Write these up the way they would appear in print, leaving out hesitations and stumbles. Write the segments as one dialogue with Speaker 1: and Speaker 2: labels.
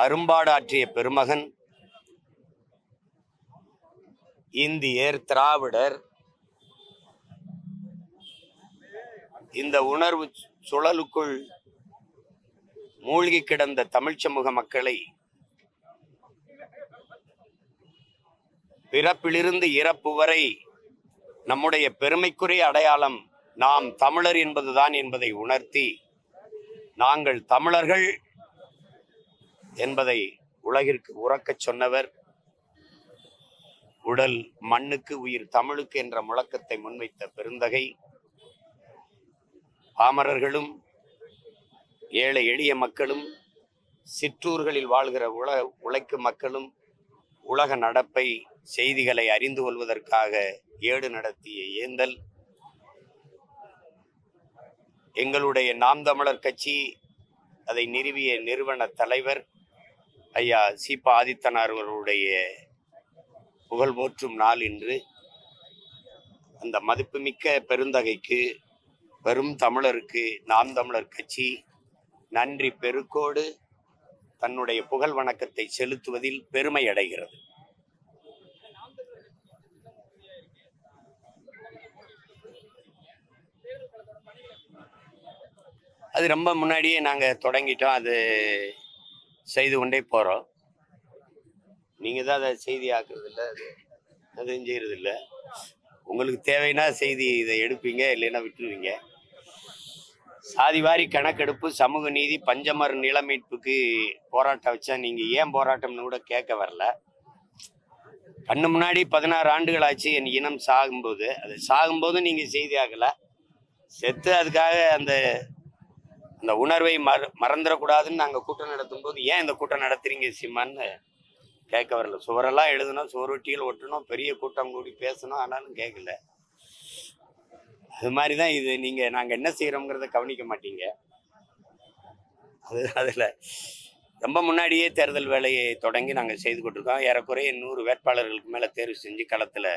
Speaker 1: அரும்பாடாற்றிய பெருமகன், இந்தியர், திராவிடர், இந்த உணர்வு சுழலுக்குள் மூழ்கி கிடந்த தமிழ் சமூக மக்களை பிறப்பிலிருந்து இறப்பு வரை நம்முடைய பெருமைக்குரிய அடையாளம் நாம் தமிழர் என்பதுதான் என்பதை உணர்த்தி, நாங்கள் தமிழர்கள் என்பதை உலகிற்கு உறக்கச் சொன்னவர், உடல் மண்ணுக்கு உயிர் தமிழுக்கு என்ற முழக்கத்தை முன்வைத்த பெருந்தகை, பாமரர்களும் ஏழை எளிய மக்களும் சிற்றூர்களில் வாழ்கிற உழைக்கும் மக்களும் உலக நடப்பை, செய்திகளை அறிந்து கொள்வதற்காக ஏடு நடத்திய ஏந்தல், எங்களுடைய நாம் தமிழர் கட்சி அதை நிறுவிய நிறுவன தலைவர் ஐயா சீபா ஆதித்தனார் அவர்களுடைய புகழ் போற்றும் நாள் இன்று. அந்த மதிப்புமிக்க பெருந்தகைக்கு, பெரும் தமிழருக்கு நாம் தமிழர் கட்சி நன்றி பெருக்கோடு தன்னுடைய புகழ் வணக்கத்தை செலுத்துவதில் பெருமை அடைகிறது. அது ரொம்ப முன்னாடியே நாங்கள் தொடங்கிட்டோம். அது செய்து கொண்டே போகிறோம். நீங்கள் தான் அதை செய்தி ஆக்குறது இல்லை, அதுவும் செய்கிறது இல்லை. உங்களுக்கு தேவைன்னா செய்தி இதை எடுப்பீங்க, இல்லைன்னா விட்டுருவீங்க. சாதிவாரி கணக்கெடுப்பு, சமூக நீதி, பஞ்சமர் நில மீட்புக்கு போராட்டம் வச்சா நீங்கள் ஏன் போராட்டம்னு கூட கேட்க வரல. கண்ணு முன்னாடி 16 ஆண்டுகள் ஆச்சு என் இனம் சாகும்போது. அது சாகும்போது நீங்கள் செய்தி ஆகலை. செத்து அதுக்காக அந்த அந்த உணர்வை மறந்துடக்கூடாதுன்னு நாங்கள் கூட்டம் நடத்தும் போது ஏன் இந்த கூட்டம் நடத்துறீங்க சீமான்னு கேட்க வரல. சுவரெல்லாம் எழுதணும், சுவரொட்டிகள் ஒட்டணும், பெரிய கூட்டம் கூடி பேசணும், ஆனாலும் கேட்கல. அது மாதிரி தான் இது. நீங்கள் நாங்கள் என்ன செய்கிறோங்கிறத கவனிக்க மாட்டீங்க. அதில் ரொம்ப முன்னாடியே தேர்தல் வேலையை தொடங்கி நாங்கள் செய்து கொண்டிருக்கோம். ஏறக்குறைய 100 வேட்பாளர்களுக்கு மேலே தேர்வு செஞ்சு களத்தில்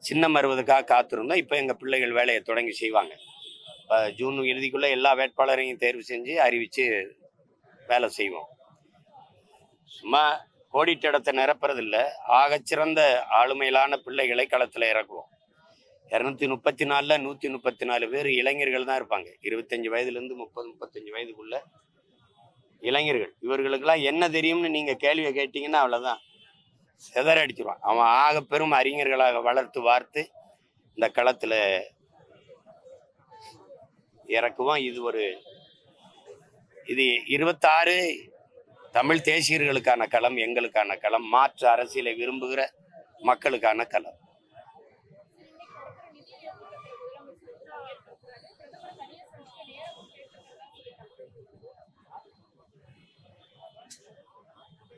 Speaker 1: சின்னம் வருவதற்காக காத்திருந்தோம். இப்போ எங்கள் பிள்ளைகள் வேலையை தொடங்கி செய்வாங்க. ஜூன் இறுதிக்குள்ளே எல்லா வேட்பாளரையும் தேர்வு செஞ்சு அறிவித்து வேலை செய்வோம். சும்மா கோடிட்ட நிரப்புறதில்லை, ஆகச்சிறந்த ஆளுமையிலான பிள்ளைகளை களத்தில் இறக்குவோம். 234ல் 134 பேர் இளைஞர்கள் தான் இருப்பாங்க. 25 வயதுலேருந்து 30-35 வயதுக்குள்ள இளைஞர்கள். இவர்களுக்கெல்லாம் என்ன தெரியும்னு நீங்கள் கேள்வியை கேட்டீங்கன்னா அவ்வளோதான், செதற அடிச்சிருவான். அவன் ஆக பெரும் அறிஞர்களாக வளர்த்து வார்த்து இந்த களத்தில் இறக்குவோம். இது 26 தமிழ் தேசியர்களுக்கான களம், எங்களுக்கான களம், மாற்று அரசியலை விரும்புகிற மக்களுக்கான களம்.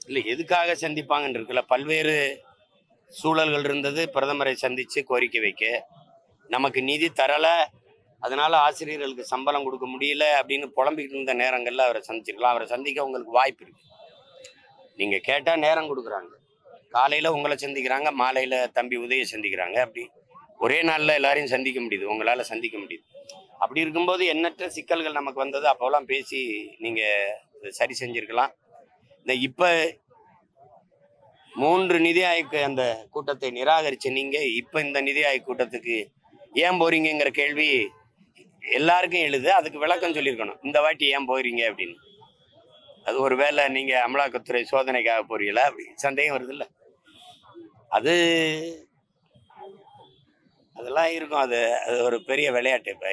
Speaker 1: இல்லை, எதுக்காக சந்திப்பாங்கன்னு இருக்குல்ல, பல்வேறு சூழல்கள் இருந்தது. பிரதமரை சந்தித்து கோரிக்கை வைக்க, நமக்கு நிதி தரலை, அதனால ஆசிரியர்களுக்கு சம்பளம் கொடுக்க முடியல அப்படின்னு புலம்பிக்கிட்டு இருந்த நேரங்களில் அவரை சந்திச்சிருக்கலாம். அவரை சந்திக்க உங்களுக்கு வாய்ப்பு இருக்கு. நீங்கள் கேட்டால் நேரம் கொடுக்குறாங்க. காலையில் உங்களை சந்திக்கிறாங்க, மாலையில் தம்பி உதய சந்திக்கிறாங்க. அப்படி ஒரே நாளில் எல்லாரையும் சந்திக்க முடியுது, உங்களால் சந்திக்க முடியுது. அப்படி இருக்கும்போது எண்ணற்ற சிக்கல்கள் நமக்கு வந்தது. அப்போலாம் பேசி நீங்கள் சரி செஞ்சுருக்கலாம். இந்த இப்போ 3 நிதி ஆயோக் அந்த கூட்டத்தை நிராகரித்த நீங்கள் இப்போ இந்த நிதி ஆயோக் கூட்டத்துக்கு ஏன் போறீங்கிற கேள்வி எல்லாருக்கும் எழுது. அதுக்கு விளக்கம் சொல்லியிருக்கணும், இந்த வாட்டி ஏன் போறீங்க அப்படின்னு. அது ஒரு வேளை நீங்கள் அமலாக்கத்துறை சோதனைக்காக போறீங்களா அப்படி சந்தேகம் வருது இல்லை. அதெல்லாம் இருக்கும். அது ஒரு பெரிய விளையாட்டு. இப்போ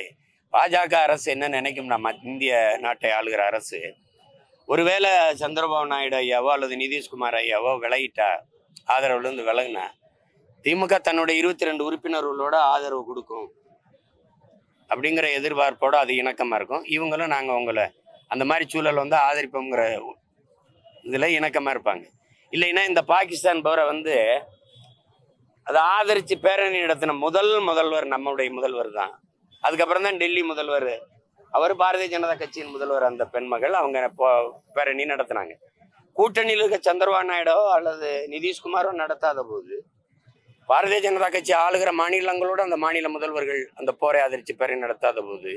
Speaker 1: பாஜக அரசு என்ன நினைக்கும்னா, இந்திய நாட்டை ஆளுகிற அரசு ஒருவேளை சந்திரபாபு நாயுடு ஐயாவோ அல்லது நிதிஷ்குமார் ஐயாவோ விலகிட்டா, ஆதரவுலேருந்து விலகுனா, திமுக தன்னுடைய 22 உறுப்பினர்களோட ஆதரவு கொடுக்கும் அப்படிங்கிற எதிர்பார்ப்போடு அது இணக்கமாக இருக்கும். இவங்களும் நாங்கள் உங்களை அந்த மாதிரி சூழல் வந்து ஆதரிப்போங்கிற இதில் இணக்கமாக இருப்பாங்க. இல்லைன்னா இந்த பாகிஸ்தான் போரை அதை ஆதரித்து பேரணி நடத்தின முதல்வர் நம்முடைய முதல்வர் தான். அதுக்கப்புறம் தான் டெல்லி முதல்வர், அவர் பாரதிய ஜனதா கட்சியின் முதல்வர், அந்த பெண்மகள் அவங்க பேரணி நடத்தினாங்க. கூட்டணியில் இருக்க சந்திரபாபு நாயுடோ அல்லது நிதிஷ்குமாரோ நடத்தாத போது, பாரதிய ஜனதா கட்சி ஆளுகிற மாநிலங்களோடு அந்த மாநில முதல்வர்கள் அந்த போரை ஆதரித்து பேரணி நடத்தாத போது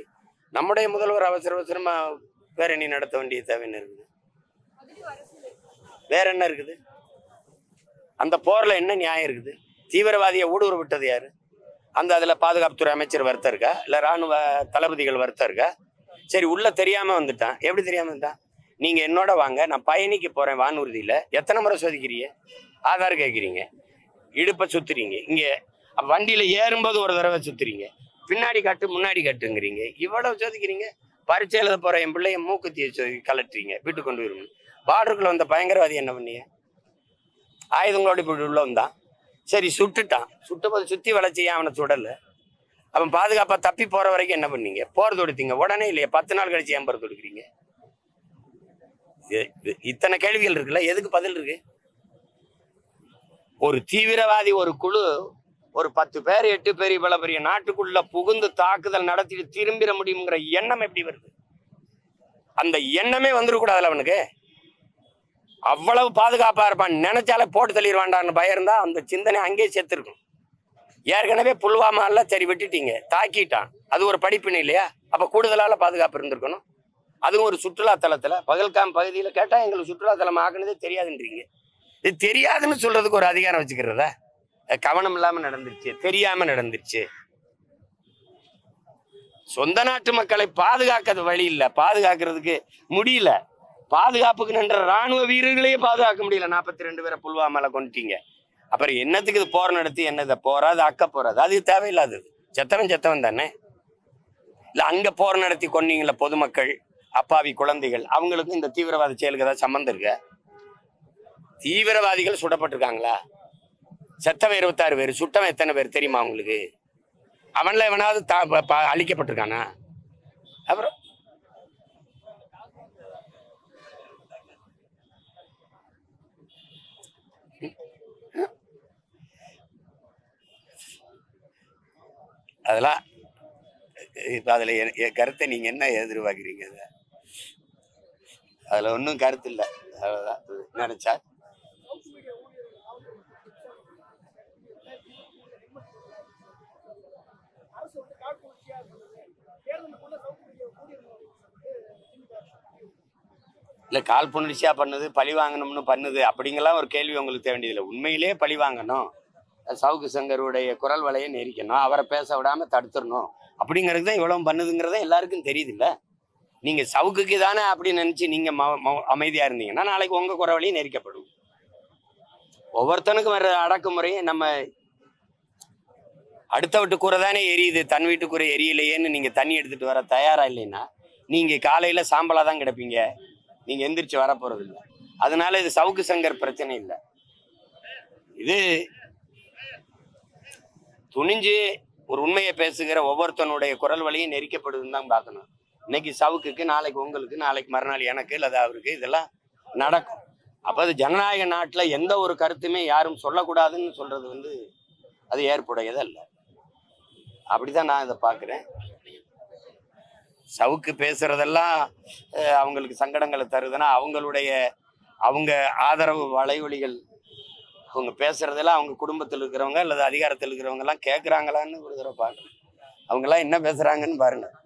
Speaker 1: நம்முடைய முதல்வர் அவசரமா பேரணி நடத்த வேண்டிய தேவைன்னு இருக்குது. வேற என்ன இருக்குது? அந்த போர்ல என்ன நியாயம் இருக்குது? தீவிரவாதியை ஊடுருவ விட்டது யாரு? அதுல பாதுகாப்புத்துறை அமைச்சர் வருத்தம் இருக்கா? இல்ல ராணுவ தளபதிகள் வருத்தம் இருக்கா? சரி, உள்ள தெரியாம வந்துட்டான். எப்படி தெரியாம வந்துட்டான்? நீங்க என்னோட வாங்க, நான் பயணிக்க போறேன் வானூர்தியில. எத்தனை முறை சோதிக்கிறீங்க? ஆதார் கேட்குறீங்க, இடுப்பை சுத்துறீங்க, இங்க வண்டியில ஏறும்போது ஒரு தடவை சுத்துறீங்க, பின்னாடி காட்டு முன்னாடி காட்டுங்கிறீங்க, இவ்வளவு சோதிக்கிறீங்க. பரீட்சை எழுத போற என் பிள்ளைய மூக்குத்தியை கலட்டுறீங்க, வீட்டுக்கு கொண்டு வருவீங்க. பார்டருக்குள்ள வந்த பயங்கரவாதி என்ன பண்ணீங்க? ஆயுதங்களோட இப்படி உள்ள வந்தான். சரி, சுட்டுட்டான். சுட்டும்போது சுத்தி வளைச்சி அவனை சுடல. அவன் பாதுகாப்பா தப்பி போற வரைக்கும் என்ன பண்ணீங்க? போர் தொடுத்தீங்க. உடனே இல்லையா? 10 நாள் கழிச்சு ஏன் போர் தொடுக்கிறீங்க? இத்தனை கேள்விகள் இருக்குல்ல, எதுக்கு பதில் இருக்கு? ஒரு தீவிரவாதி ஒரு குழு ஒரு 10 பேர் 8 பேர் இவ்வளவு பெரிய நாட்டுக்குள்ள புகுந்து தாக்குதல் நடத்திட்டு திரும்பிட முடியுங்கிற எண்ணம் எப்படி வருது? அந்த எண்ணமே வந்துடக்கூடாதுல அவனுக்கு. அவ்வளவு பாதுகாப்பா இருப்பான், நினைச்சாலே போட்டு தள்ளிடுவான்டான்னு பயம் இருந்தா அந்த சிந்தனை அங்கேயே செத்துருக்கும். ஏற்கனவே புல்வாமால சரி விட்டுட்டீங்க, தாக்கிட்டான், அது ஒரு படிப்பினை இல்லையா? அப்ப கூடுதலால பாதுகாப்பு இருந்திருக்கணும். அதுவும் ஒரு சுற்றுலா தலத்துல, பகல்காம் பகுதியில கேட்டா எங்களுக்கு சுற்றுலா தலம் ஆக்குனதே தெரியாதுன்றீங்க. இது தெரியாதுன்னு சொல்றதுக்கு ஒரு அதிகாரம் வச்சுக்கிறதா? கவனம் இல்லாம நடந்துருச்சு, தெரியாம நடந்துருச்சு. சொந்த நாட்டு மக்களை பாதுகாக்கிறது வழி இல்லை, பாதுகாக்கிறதுக்கு முடியல. பாதுகாப்புக்கு நின்ற ராணுவ வீரர்களையே பாதுகாக்க முடியல. 42 பேரை புல்வாமால கொண்டுட்டீங்க. அப்புறம் என்னத்துக்கு இது போர் நடத்தி என்னதை போறாது அக்க போறாது? அது தேவையில்லாதது. செத்தவன் தானே. இல்ல அங்க போர் நடத்தி கொன்னீங்கள பொதுமக்கள், அப்பாவி குழந்தைகள், அவங்களுக்கும் இந்த தீவிரவாத செயலுக்கு ஏதாவது சம்பந்தம் இருக்க? தீவிரவாதிகள் சுடப்பட்டிருக்காங்களா? செத்தவன் 26 பேர், சுட்டவன் எத்தனை பேர் தெரியுமா உங்களுக்கு? அவன்ல எவனாவது அழிக்கப்பட்டிருக்கானா? அப்புறம் அதெல்லாம் இப்ப அதுல என் கருத்தை நீங்க என்ன எதிர்பார்க்குறீங்க? அதுல ஒன்றும் கருத்து இல்லை. அவ்வளவுதான் நினைச்சா. இல்ல காழ்ப்புணர்ச்சியா பண்ணுது, பழி வாங்கணும்னு பண்ணுது அப்படிங்கலாம் ஒரு கேள்வி உங்களுக்கு தேவை வேண்டியதில்லை. உண்மையிலேயே பழி வாங்கணும், சவுக்கு சங்கருடைய குரல் வலையை நெரிக்கணும், அவரை பேச விடாம தடுத்துடணும் அப்படிங்கிறது தான் இவ்வளவு பண்ணுதுங்கிறத எல்லாருக்கும் தெரியுது இல்ல? நீங்க சவுக்குக்கு தானே அப்படின்னு நினைச்சு நீங்க அமைதியா இருந்தீங்கன்னா நாளைக்கு உங்க குரல் வழியும் நெரிக்கப்படும். ஒவ்வொருத்தனுக்கும் வர்ற அடக்குமுறையை நம்ம அடுத்த வீட்டு கூரை தானே எரியுது, தன் வீட்டு கூரை எரியலையேன்னு நீங்க தண்ணி எடுத்துட்டு வர தயாரா இல்லைன்னா நீங்க காலையில சாம்பலா தான் கிடப்பீங்க, நீங்க எந்திரிச்சு வர போறது இல்லை. அதனால இது சவுக்கு சங்கர் பிரச்சனை இல்லை. இது துணிஞ்சு ஒரு உண்மையை பேசுகிற ஒவ்வொருத்தனுடைய குரல் வழியும் நெரிக்கப்படுதுன்னு தான் பார்க்கணும். இன்னைக்கு சவுக்குக்கு, நாளைக்கு உங்களுக்கு, நாளைக்கு மறுநாள் எனக்கு இல்லது அவருக்கு, இதெல்லாம் நடக்கும். அப்ப அது ஜனநாயக நாட்டுல எந்த ஒரு கருத்துமே யாரும் சொல்லக்கூடாதுன்னு சொல்றது அது ஏற்புடையதல்ல. அப்படிதான் நான் இதை பார்க்கிறேன். சவுக்கு பேசுறதெல்லாம் அவங்களுக்கு சங்கடங்களை தருதுன்னா அவங்க ஆதரவு வலைவலிகள் அவங்க பேசுறதெல்லாம் அவங்க குடும்பத்தில் இருக்கிறவங்க அல்லது அதிகாரத்தில் இருக்கிறவங்க எல்லாம் கேட்கறாங்களான்னு ஒரு தடவை பார்க்கணும். அவங்க எல்லாம் என்ன பேசுறாங்கன்னு பாருங்க.